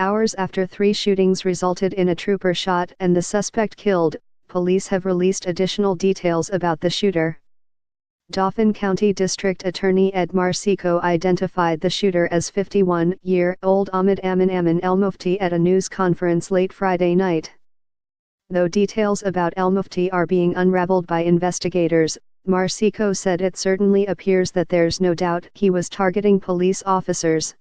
Hours after 3 shootings resulted in a trooper shot and the suspect killed, police have released additional details about the shooter. Dauphin County District Attorney Ed Marsico identified the shooter as 51-year-old Ahmed Amin El Mufti at a news conference late Friday night. Though details about El Mufti are being unraveled by investigators, Marsico said it certainly appears that there's no doubt he was targeting police officers.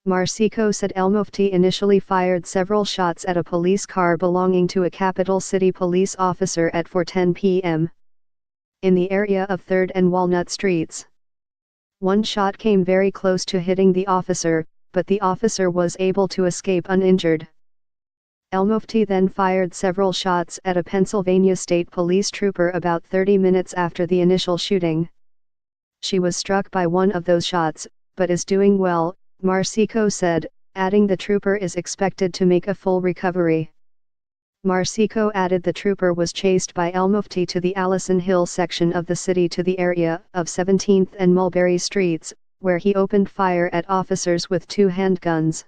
Marsico said El Mufti initially fired several shots at a police car belonging to a capital city police officer at 4:10 p.m. in the area of 3rd and Walnut Streets. One shot came very close to hitting the officer, but the officer was able to escape uninjured. El Mufti then fired several shots at a Pennsylvania State Police trooper about 30 minutes after the initial shooting. She was struck by one of those shots, but is doing well, Marsico said, adding the trooper is expected to make a full recovery. Marsico added the trooper was chased by El Mufti to the Allison Hill section of the city to the area of 17th and Mulberry Streets, where he opened fire at officers with 2 handguns.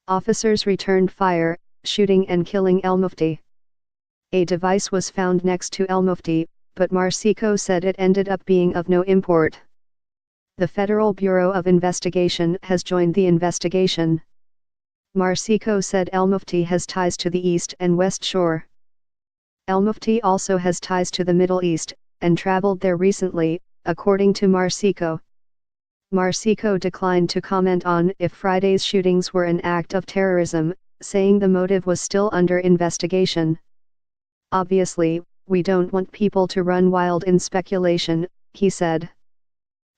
Officers returned fire, shooting and killing El Mufti. A device was found next to El Mufti, but Marsico said it ended up being of no import. The Federal Bureau of Investigation has joined the investigation. Marsico said El Mufti has ties to the East and West Shore. El Mufti also has ties to the Middle East, and traveled there recently, according to Marsico. Marsico declined to comment on if Friday's shootings were an act of terrorism, saying the motive was still under investigation. Obviously, we don't want people to run wild in speculation, he said.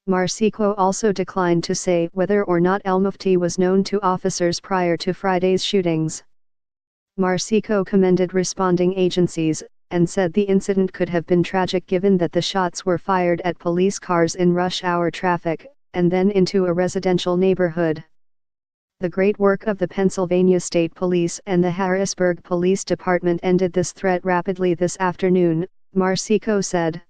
Marsico also declined to say whether or not El Mufti was known to officers prior to Friday's shootings. Marsico commended responding agencies, and said the incident could have been tragic given that the shots were fired at police cars in rush hour traffic, and then into a residential neighborhood. The great work of the Pennsylvania State Police and the Harrisburg Police Department ended this threat rapidly this afternoon, Marsico said.